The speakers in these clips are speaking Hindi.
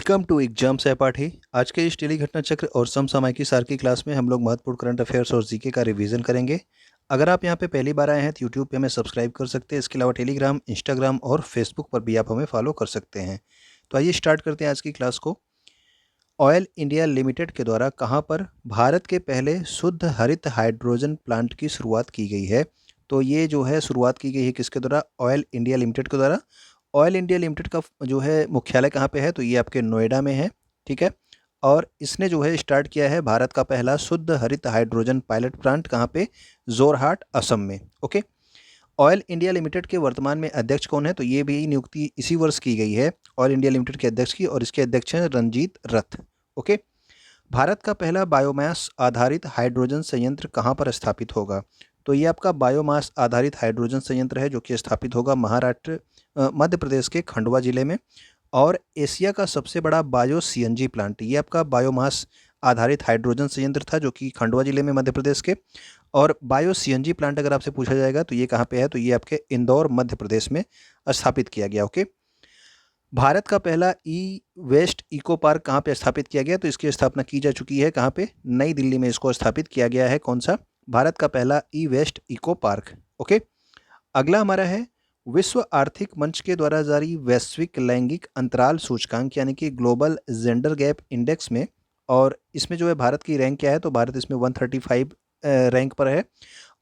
वेलकम टू एग्जाम सहपाठी। आज के इस डेली घटना चक्र और समसामयिकी सार की क्लास में हम लोग महत्वपूर्ण करंट अफेयर्स और जीके का रिवीजन करेंगे। अगर आप यहाँ पे पहली बार आए हैं तो यूट्यूब पे हमें सब्सक्राइब कर सकते हैं। इसके अलावा टेलीग्राम, इंस्टाग्राम और फेसबुक पर भी आप हमें फॉलो कर सकते हैं। तो आइए स्टार्ट करते हैं आज की क्लास को। ऑयल इंडिया लिमिटेड के द्वारा कहाँ पर भारत के पहले शुद्ध हरित हाइड्रोजन प्लांट की शुरुआत की गई है? तो ये जो है शुरुआत की गई है किसके द्वारा? ऑयल इंडिया लिमिटेड के द्वारा। ऑयल इंडिया लिमिटेड का जो है मुख्यालय कहाँ पे है? तो ये आपके नोएडा में है, ठीक है। और इसने जो है स्टार्ट किया है भारत का पहला शुद्ध हरित हाइड्रोजन पायलट प्लांट कहाँ पे? जोरहाट, असम में। ओके। ऑयल इंडिया लिमिटेड के वर्तमान में अध्यक्ष कौन है? तो ये भी नियुक्ति इसी वर्ष की गई है ऑयल इंडिया लिमिटेड के अध्यक्ष की, और इसके अध्यक्ष हैं रंजीत रथ। ओके। भारत का पहला बायोमास आधारित हाइड्रोजन संयंत्र कहाँ पर स्थापित होगा? तो ये आपका बायोमास आधारित हाइड्रोजन संयंत्र है जो कि स्थापित होगा महाराष्ट्र मध्य प्रदेश के खंडवा जिले में। और एशिया का सबसे बड़ा बायो सीएनजी प्लांट ये आपका बायोमास आधारित हाइड्रोजन संयंत्र था जो कि खंडवा जिले में मध्य प्रदेश के। और बायो सीएनजी प्लांट अगर आपसे पूछा जाएगा तो ये कहाँ पे है? तो ये आपके इंदौर मध्य प्रदेश में स्थापित किया गया। ओके। भारत का पहला ई वेस्ट इको पार्क कहाँ पे स्थापित किया गया? तो इसकी स्थापना की जा चुकी है कहाँ पे? नई दिल्ली में इसको स्थापित किया गया है। कौन सा? भारत का पहला ई वेस्ट इको पार्क। ओके। अगला हमारा है विश्व आर्थिक मंच के द्वारा जारी वैश्विक लैंगिक अंतराल सूचकांक यानी कि ग्लोबल जेंडर गैप इंडेक्स में। और इसमें जो है भारत की रैंक क्या है? तो भारत इसमें 135 रैंक पर है।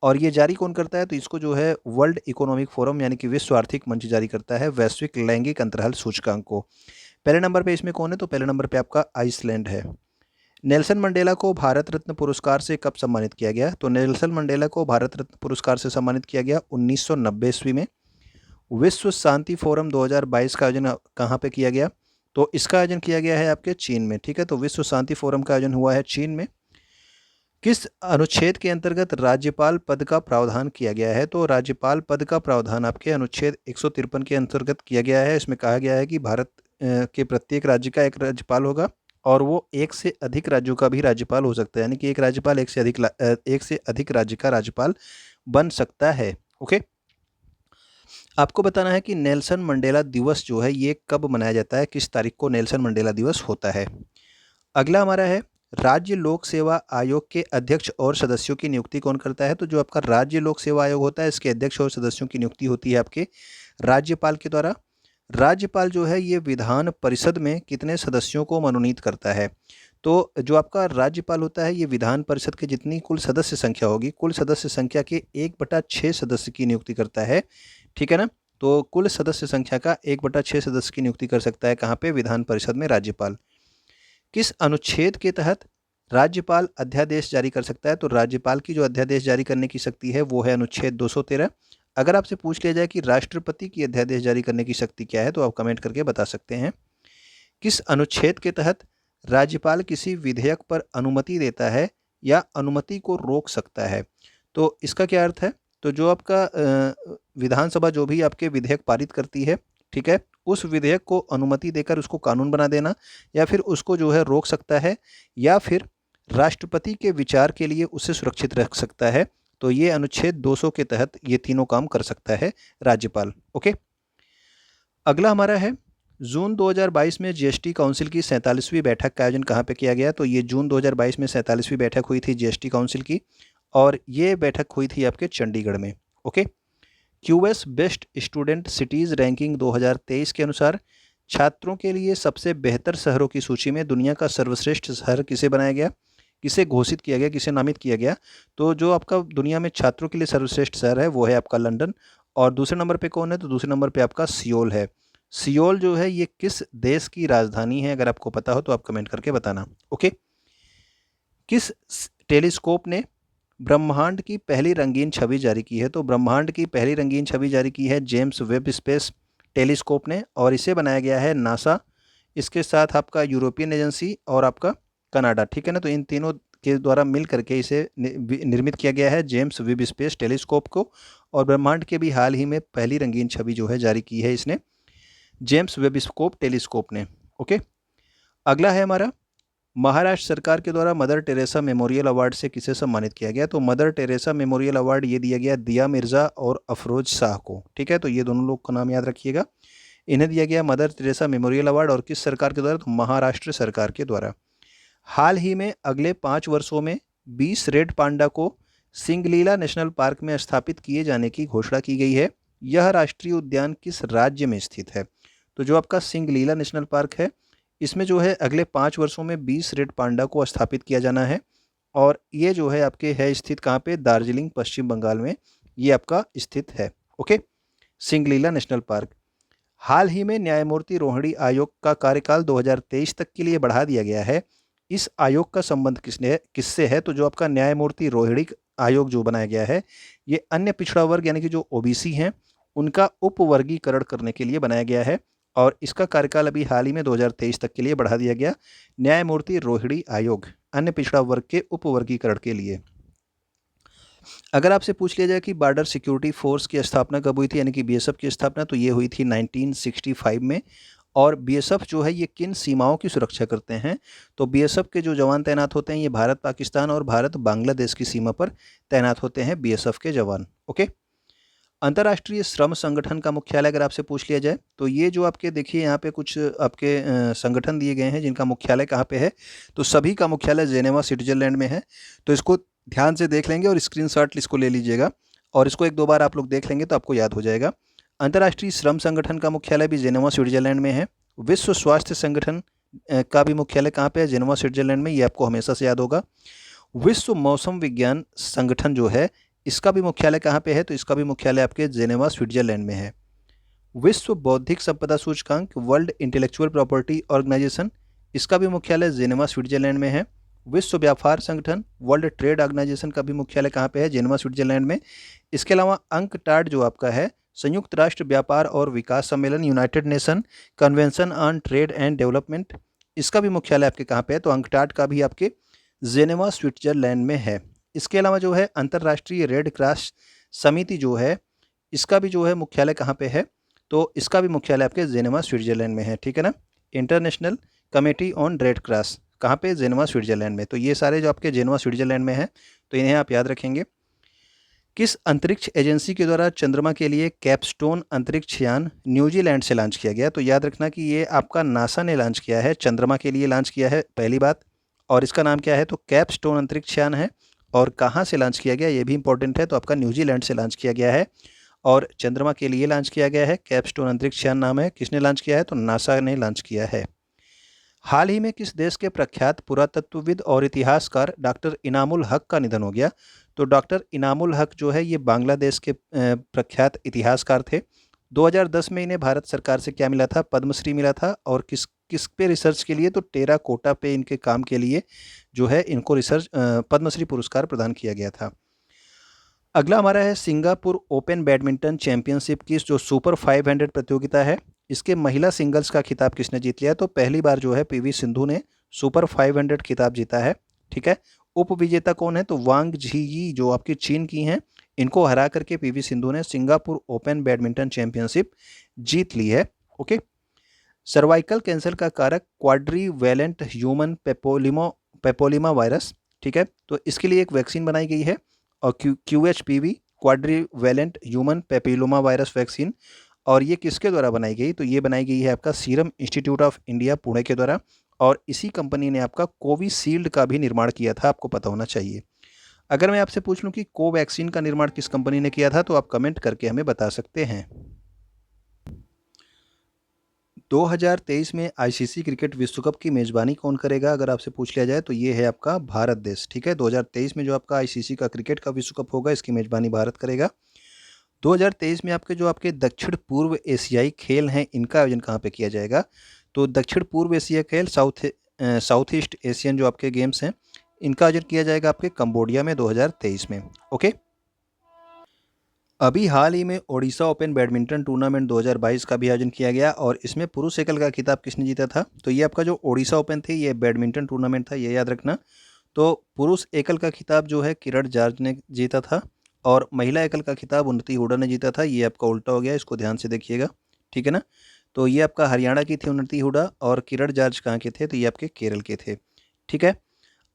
और ये जारी कौन करता है? तो इसको जो है वर्ल्ड इकोनॉमिक फोरम यानी कि विश्व आर्थिक मंच जारी करता है वैश्विक लैंगिक अंतराल सूचकांक को। पहले नंबर पे इसमें कौन है? तो पहले नंबर पे आपका आइसलैंड है। नेल्सन मंडेला को भारत रत्न पुरस्कार से कब सम्मानित किया गया? तो नेल्सन मंडेला को भारत रत्न पुरस्कार से सम्मानित किया गया 1990 ईस्वी में। विश्व शांति फोरम 2022 का आयोजन कहाँ पे किया गया? तो इसका आयोजन किया गया है आपके चीन में, ठीक है। तो विश्व शांति फोरम का आयोजन हुआ है चीन में। किस अनुच्छेद के अंतर्गत राज्यपाल पद का प्रावधान किया गया है? तो राज्यपाल पद का प्रावधान आपके अनुच्छेद 153 के अंतर्गत किया गया है। इसमें कहा गया है कि भारत के प्रत्येक राज्य का एक राज्यपाल होगा और वो एक से अधिक राज्यों का भी राज्यपाल हो सकता है, यानी कि एक राज्यपाल एक से अधिक राज्य का राज्यपाल बन सकता है। ओके। आपको बताना है कि नेल्सन मंडेला दिवस जो है ये कब मनाया जाता है, किस तारीख को नेल्सन मंडेला दिवस होता है। अगला हमारा है राज्य लोक सेवा आयोग के अध्यक्ष और सदस्यों की नियुक्ति कौन करता है? तो जो आपका राज्य लोक सेवा आयोग होता है इसके अध्यक्ष और सदस्यों की नियुक्ति होती है आपके राज्यपाल के द्वारा। राज्यपाल जो है ये विधान परिषद में कितने सदस्यों को मनोनीत करता है? तो जो आपका राज्यपाल होता है ये विधान परिषद के जितनी कुल सदस्य संख्या होगी, कुल सदस्य संख्या के 1/6 सदस्य की नियुक्ति करता है, ठीक है ना। तो कुल सदस्य संख्या का 1/6 सदस्य की नियुक्ति कर सकता है कहाँ पे? विधान परिषद में राज्यपाल। किस अनुच्छेद के तहत राज्यपाल अध्यादेश जारी कर सकता है? तो राज्यपाल की जो अध्यादेश जारी करने की शक्ति है वो है अनुच्छेद 213। अगर आपसे पूछ लिया जाए कि राष्ट्रपति की अध्यादेश जारी करने की शक्ति क्या है तो आप कमेंट करके बता सकते हैं। किस अनुच्छेद के तहत राज्यपाल किसी विधेयक पर अनुमति देता है या अनुमति को रोक सकता है? तो इसका क्या अर्थ है? तो जो आपका विधानसभा जो भी आपके विधेयक पारित करती है, ठीक है, उस विधेयक को अनुमति देकर उसको कानून बना देना, या फिर उसको जो है रोक सकता है, या फिर राष्ट्रपति के विचार के लिए उसे सुरक्षित रख सकता है। तो ये अनुच्छेद 200 के तहत ये तीनों काम कर सकता है राज्यपाल। ओके। अगला हमारा है जून 2022 में जीएसटी काउंसिल की 47वीं बैठक का आयोजन कहाँ पे किया गया? तो ये जून 2022 में 47वीं बैठक हुई थी जीएसटी काउंसिल की, और ये बैठक हुई थी आपके चंडीगढ़ में। Okay. QS best student cities ranking 2023 के अनुसार छात्रों के लिए सबसे बेहतर शहरों की सूची में दुनिया का सर्वश्रेष्ठ शहर किसे बनाया गया, किसे घोषित किया गया, किसे नामित किया गया? तो जो आपका दुनिया में छात्रों के लिए सर्वश्रेष्ठ शहर है वो है आपका लंदन। और दूसरे नंबर पे कौन है? तो दूसरे नंबर पे आपका सियोल है। सियोल जो है ये किस देश की राजधानी है? अगर आपको पता हो तो आप कमेंट करके बताना। ओके। किस टेलीस्कोप ने ब्रह्मांड की पहली रंगीन छवि जारी की है? तो ब्रह्मांड की पहली रंगीन छवि जारी की है जेम्स वेब स्पेस टेलीस्कोप ने, और इसे बनाया गया है नासा, इसके साथ आपका यूरोपियन एजेंसी और आपका कनाडा, ठीक है ना। तो इन तीनों के द्वारा मिल करके इसे निर्मित किया गया है जेम्स वेब स्पेस टेलीस्कोप को। और ब्रह्मांड के भी हाल ही में पहली रंगीन छवि जो है जारी की है इसने जेम्स वेब स्कोप टेलीस्कोप ने। ओके। अगला है हमारा महाराष्ट्र सरकार के द्वारा मदर टेरेसा मेमोरियल अवार्ड से किसे सम्मानित किया गया? तो मदर टेरेसा मेमोरियल अवार्ड ये दिया गया दिया मिर्जा और अफरोज शाह को, ठीक है। तो ये दोनों लोग का नाम याद रखिएगा। इन्हें दिया गया मदर टेरेसा मेमोरियल अवार्ड, और किस सरकार के द्वारा? तो महाराष्ट्र सरकार के द्वारा। हाल ही में अगले 5 वर्षों में 20 रेड पांडा को सिंगलीला नेशनल पार्क में स्थापित किए जाने की घोषणा की गई है। यह राष्ट्रीय उद्यान किस राज्य में स्थित है? तो जो आपका सिंगलीला नेशनल पार्क है, इसमें जो है अगले 5 वर्षों में 20 रेड पांडा को स्थापित किया जाना है, और ये जो है आपके है स्थित कहाँ पे? दार्जिलिंग, पश्चिम बंगाल में ये आपका स्थित है। Okay, Singalila national park. हाल ही में न्यायमूर्ति रोहिणी आयोग का कार्यकाल 2023 तक के लिए बढ़ा दिया गया है। इस आयोग का संबंध किससे है? तो जो आपका न्यायमूर्ति रोहिणी आयोग जो बनाया गया है, ये अन्य पिछड़ा वर्ग यानी कि जो ओबीसी हैं उनका उपवर्गीकरण करने के लिए बनाया गया है, और इसका कार्यकाल अभी हाल ही में 2023 तक के लिए बढ़ा दिया गया। न्यायमूर्ति रोहिणी आयोग अन्य पिछड़ा वर्ग के उपवर्गीकरण के लिए। अगर आपसे पूछ लिया जाए कि बॉर्डर सिक्योरिटी फोर्स की स्थापना कब हुई थी, यानी कि बीएसएफ की स्थापना, तो ये हुई थी 1965 में। और बीएसएफ जो है ये किन सीमाओं की सुरक्षा करते हैं? तो बीएसएफ के जो जवान तैनात होते हैं ये भारत पाकिस्तान और भारत बांग्लादेश की सीमा पर तैनात होते हैं बीएसएफ के जवान। ओके, अंतर्राष्ट्रीय श्रम संगठन का मुख्यालय अगर आपसे पूछ लिया जाए, तो ये जो आपके देखिए यहाँ पे कुछ आपके संगठन दिए गए हैं जिनका मुख्यालय कहाँ पे है, तो सभी का मुख्यालय जेनेवा स्विट्जरलैंड में है। तो इसको ध्यान से देख लेंगे और स्क्रीनशॉट इसको ले लीजिएगा, और इसको 1-2 बार आप लोग देख लेंगे तो आपको याद हो जाएगा। अंतर्राष्ट्रीय श्रम संगठन का मुख्यालय भी जेनेवा स्विट्जरलैंड में है। विश्व स्वास्थ्य संगठन का भी मुख्यालय कहाँ पे है? जेनेवा स्विट्जरलैंड में, ये आपको हमेशा से याद होगा। विश्व मौसम विज्ञान संगठन जो है इसका भी मुख्यालय कहाँ पे है? तो इसका भी मुख्यालय आपके जेनेवा स्विट्जरलैंड में है। विश्व बौद्धिक संपदा सूचकांक वर्ल्ड इंटेलेक्चुअल प्रॉपर्टी ऑर्गेनाइजेशन, इसका भी मुख्यालय जेनेवा स्विट्जरलैंड में है। विश्व व्यापार संगठन वर्ल्ड ट्रेड ऑर्गेनाइजेशन का भी मुख्यालय कहाँ पे है? जेनेवा स्विट्जरलैंड में। इसके अलावा अंकटाड जो आपका है संयुक्त राष्ट्र व्यापार और विकास सम्मेलन United nation convention on trade and development, इसका भी मुख्यालय आपके कहाँ पे है? तो अंकटाड का भी आपके जेनेवा स्विट्जरलैंड में है। इसके अलावा जो है अंतर्राष्ट्रीय रेड क्रॉस समिति जो है इसका भी जो है मुख्यालय कहाँ पे है? तो इसका भी मुख्यालय आपके जेनेवा स्विट्जरलैंड में है। ठीक है ना, international committee on red cross कहाँ पे? जेनेवा स्विट्जरलैंड में। तो ये सारे जो आपके जेनेवा स्विट्जरलैंड में है, तो इन्हें आप याद रखेंगे। किस अंतरिक्ष एजेंसी के द्वारा चंद्रमा के लिए कैपस्टोन अंतरिक्ष यान न्यूजीलैंड से लॉन्च किया गया? तो याद रखना कि ये आपका नासा ने लॉन्च किया है, चंद्रमा के लिए लॉन्च किया है, पहली बात। और इसका नाम क्या है? तो कैपस्टोन अंतरिक्ष यान है। और कहाँ से लॉन्च किया गया ये भी इंपॉर्टेंट है, तो आपका न्यूजीलैंड से लॉन्च किया गया है, और चंद्रमा के लिए लॉन्च किया गया है। कैपस्टोन अंतरिक्ष यान नाम है। किसने लॉन्च किया है? तो नासा ने लॉन्च किया है। हाल ही में किस देश के प्रख्यात पुरातत्वविद और इतिहासकार डॉक्टर इनामुल हक का निधन हो गया? तो डॉक्टर इनामुल हक जो है ये बांग्लादेश के प्रख्यात इतिहासकार थे। 2010 में इन्हें भारत सरकार से क्या मिला था? पद्मश्री मिला था। और किस किस पे रिसर्च के लिए? तो टेराकोटा पे इनके काम के लिए जो है इनको पद्मश्री पुरस्कार प्रदान किया गया था। अगला हमारा है सिंगापुर ओपन बैडमिंटन चैंपियनशिप की जो सुपर 500 प्रतियोगिता है, इसके महिला सिंगल्स का खिताब किसने जीत लिया? तो पहली बार जो है पीवी सिंधु ने सुपर 500 खिताब जीता है। ठीक है, उपविजेता कौन है? तो वांग झीयी जो आपकी चीन की हैं, इनको हरा करके पीवी सिंधु ने सिंगापुर ओपन बैडमिंटन चैंपियनशिप जीत ली है। ओके, सर्वाइकल कैंसर का कारक क्वाड्रीवैलेंट ह्यूमन पेपोलिमा वायरस। ठीक है, तो इसके लिए एक वैक्सीन बनाई गई है, और QHPV quadrivalent human papilloma virus vaccine. और ये किसके द्वारा बनाई गई? तो ये बनाई गई है आपका serum institute of India Pune के द्वारा, और इसी कंपनी ने आपका कोविशील्ड का भी निर्माण किया था, आपको पता होना चाहिए। अगर मैं आपसे पूछ लूँ कि कोवैक्सीन का निर्माण किस कंपनी ने किया था, तो आप कमेंट करके हमें बता सकते हैं। 2023 में आईसीसी क्रिकेट विश्व कप की मेज़बानी कौन करेगा? अगर आपसे पूछ लिया जाए तो ये है आपका भारत देश। ठीक है, 2023 में जो आपका आईसीसी का क्रिकेट का विश्व कप होगा इसकी मेज़बानी भारत करेगा। 2023 में आपके जो आपके दक्षिण पूर्व एशियाई खेल हैं इनका आयोजन कहाँ पे किया जाएगा? तो दक्षिण पूर्व एशिया खेल साउथ ईस्ट एशियन जो आपके गेम्स हैं इनका आयोजन किया जाएगा आपके कंबोडिया में 2023 में। ओके, अभी हाल ही में ओडिशा ओपन बैडमिंटन टूर्नामेंट 2022 का भी आयोजन किया गया, और इसमें पुरुष एकल का खिताब किसने जीता था? तो ये आपका जो ओडिशा ओपन थे ये बैडमिंटन टूर्नामेंट था, ये याद रखना। तो पुरुष एकल का खिताब जो है किरण जॉर्ज ने जीता था, और महिला एकल का खिताब उन्नति हुडा ने जीता था। ये आपका उल्टा हो गया, इसको ध्यान से देखिएगा। ठीक है ना, तो ये आपका हरियाणा की थी उन्नति हुडा, और किरण जॉर्ज कहाँ के थे? तो ये आपके केरल के थे। ठीक है,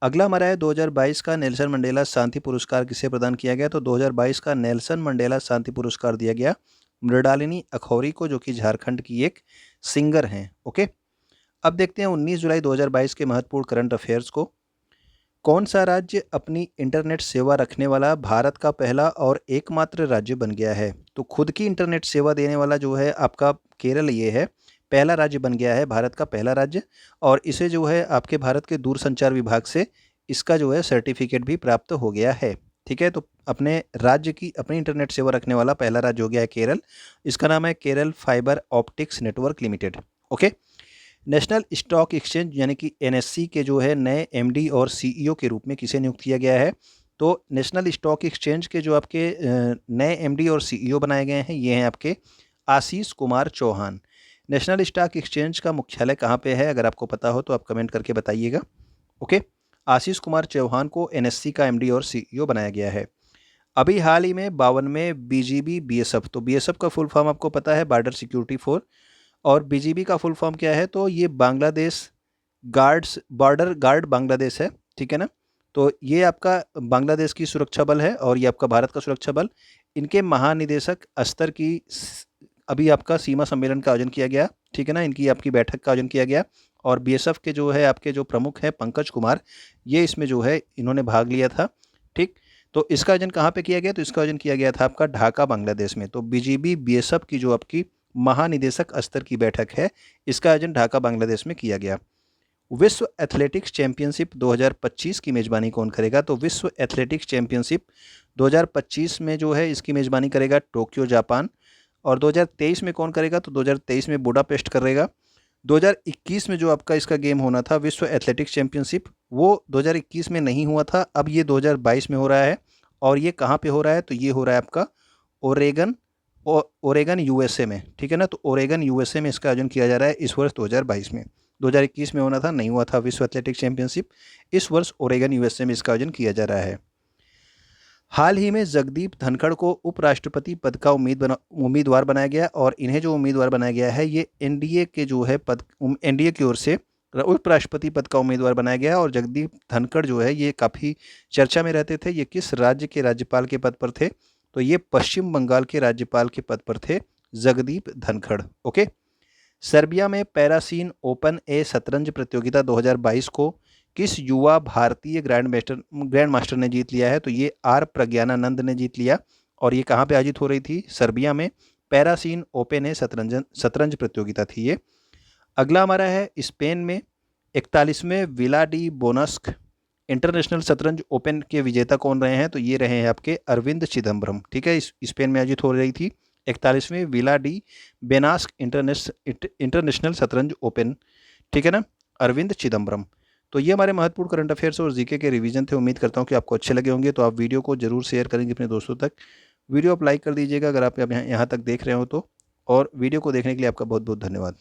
अगला हमारा है 2022 का नेल्सन मंडेला शांति पुरस्कार किसे प्रदान किया गया? तो 2022 का नेल्सन मंडेला शांति पुरस्कार दिया गया मृणालिनी अखौरी को, जो कि झारखंड की एक सिंगर हैं। ओके, अब देखते हैं 19 जुलाई 2022 के महत्वपूर्ण करंट अफेयर्स को। कौन सा राज्य अपनी इंटरनेट सेवा रखने वाला भारत का पहला और एकमात्र राज्य बन गया है? तो खुद की इंटरनेट सेवा देने वाला जो है आपका केरल ये है, पहला राज्य बन गया है, भारत का पहला राज्य। और इसे जो है आपके भारत के दूरसंचार विभाग से इसका जो है सर्टिफिकेट भी प्राप्त हो गया है। ठीक है, तो अपने राज्य की अपनी इंटरनेट सेवा रखने वाला पहला राज्य हो गया है केरल। इसका नाम है Kerala fibre optics network limited. Okay, national stock exchange यानी कि एनएससी के जो है नए एमडी और सीईओ के रूप में किसे नियुक्त किया गया है? तो नेशनल स्टॉक एक्सचेंज के जो आपके नए एमडी और सीईओ बनाए गए हैं, ये हैं आपके Ashish Kumar Chauhan. National stock exchange का मुख्यालय कहाँ पे है? अगर आपको पता हो तो आप कमेंट करके बताइएगा। ओके, आशीष कुमार चौहान को एनएससी का एमडी और सीईओ बनाया गया है। अभी हाल ही में 52वें बीजीबी बीएसएफ, तो बीएसएफ का फुल फॉर्म आपको पता है, बॉर्डर सिक्योरिटी फोर्स, और बीजीबी का फुल फॉर्म क्या है? तो ये Bangladesh guards, border guard Bangladesh है। ठीक है ना, तो ये आपका बांग्लादेश की सुरक्षा बल है और ये आपका भारत का सुरक्षा बल। इनके महानिदेशक स्तर की अभी आपका सीमा सम्मेलन का आयोजन किया गया। ठीक है ना, इनकी आपकी बैठक का आयोजन किया गया और बीएसएफ के जो है आपके जो प्रमुख हैं पंकज कुमार, ये इसमें जो है इन्होंने भाग लिया था। ठीक, तो इसका आयोजन कहाँ पे किया गया? तो इसका आयोजन किया गया था आपका ढाका बांग्लादेश में। तो बीजीबी बीएसएफ की जो आपकी महानिदेशक स्तर की बैठक है, इसका आयोजन ढाका बांग्लादेश में किया गया। विश्व एथलेटिक्स चैंपियनशिप 2025 की मेज़बानी कौन करेगा? तो विश्व एथलेटिक्स चैंपियनशिप 2025 में जो है इसकी मेज़बानी करेगा टोक्यो जापान। और 2023 में कौन करेगा? तो 2023 में बुडापेस्ट करेगा। 2021 में जो आपका इसका गेम होना था विश्व एथलेटिक्स चैंपियनशिप, वो 2021 में नहीं हुआ था, अब ये 2022 में हो रहा है। और ये कहाँ पे हो रहा है? तो ये हो रहा है आपका ओरेगन यूएसए में। ठीक है ना, तो ओरेगन यूएसए में इसका आयोजन किया जा रहा है इस वर्ष 2022 में। 2021 में होना था, नहीं हुआ था विश्व एथलेटिक्स चैंपियनशिप। इस वर्ष ओरेगन यूएसए में इसका आयोजन किया जा रहा है। हाल ही में जगदीप धनखड़ को उपराष्ट्रपति पद का उम्मीदवार बनाया गया और इन्हें जो उम्मीदवार बनाया गया है, ये एनडीए के जो है एनडीए की ओर से उपराष्ट्रपति पद का उम्मीदवार बनाया गया। और जगदीप धनखड़ जो है ये काफ़ी चर्चा में रहते थे। ये किस राज्य के राज्यपाल के पद पर थे? तो ये पश्चिम बंगाल के राज्यपाल के पद पर थे जगदीप धनखड़। ओके, सर्बिया में पैरासीन ओपन ए शतरंज प्रतियोगिता 2022 को किस युवा भारतीय ग्रैंड मास्टर ने जीत लिया है? तो ये आर प्रज्ञानानंद ने जीत लिया। और ये कहाँ पे आयोजित हो रही थी? सर्बिया में पैरासीन ओपन ए शतरंज प्रतियोगिता थी ये। अगला हमारा है स्पेन में 41वें विला डी बोनस्क इंटरनेशनल शतरंज ओपन के विजेता कौन रहे हैं? तो ये रहे हैं आपके अरविंद चिदम्बरम। ठीक है, स्पेन में आयोजित हो रही थी 41वें विला डी बेनास्क इंटरनेशनल शतरंज ओपन। ठीक है ना, अरविंद चिदम्बरम। तो ये हमारे महत्वपूर्ण करंट अफेयर्स और जीके के रिवीजन थे। उम्मीद करता हूँ कि आपको अच्छे लगे होंगे। तो आप वीडियो को जरूर शेयर करेंगे अपने दोस्तों तक। वीडियो आप लाइक कर दीजिएगा अगर आप यहाँ तक देख रहे हो तो। और वीडियो को देखने के लिए आपका बहुत बहुत धन्यवाद।